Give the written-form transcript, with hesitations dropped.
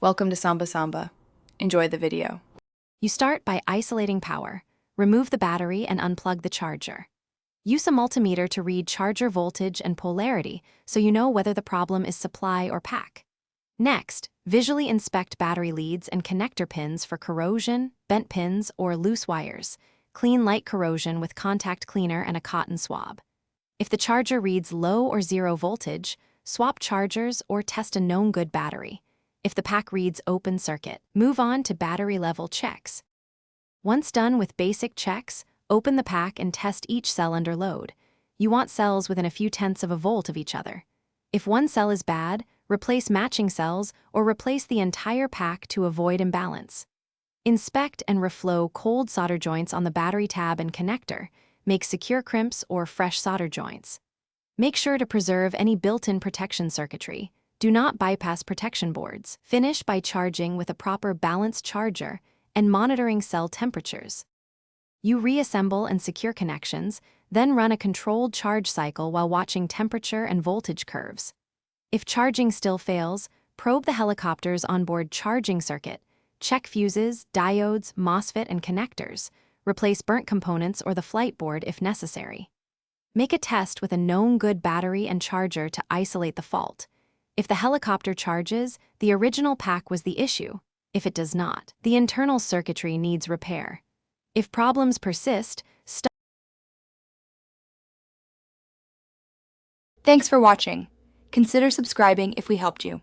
Welcome to Samba Samba. Enjoy the video. You start by isolating power. Remove the battery and unplug the charger. Use a multimeter to read charger voltage and polarity so you know whether the problem is supply or pack. Next, visually inspect battery leads and connector pins for corrosion, bent pins, or loose wires. Clean light corrosion with contact cleaner and a cotton swab. If the charger reads low or zero voltage, swap chargers or test a known good battery. If the pack reads open circuit, move on to battery level checks. Once done with basic checks, open the pack and test each cell under load. You want cells within a few tenths of a volt of each other. If one cell is bad, replace matching cells or replace the entire pack to avoid imbalance. Inspect and reflow cold solder joints on the battery tab and connector. Make secure crimps or fresh solder joints. Make sure to preserve any built-in protection circuitry. Do not bypass protection boards. Finish by charging with a proper balanced charger and monitoring cell temperatures. You reassemble and secure connections, then run a controlled charge cycle while watching temperature and voltage curves. If charging still fails, probe the helicopter's onboard charging circuit. Check fuses, diodes, MOSFET, and connectors. Replace burnt components or the flight board if necessary. Make a test with a known good battery and charger to isolate the fault. If the helicopter charges, the original pack was the issue. If it does not, the internal circuitry needs repair. If problems persist, Thanks for watching. Consider subscribing if we helped you.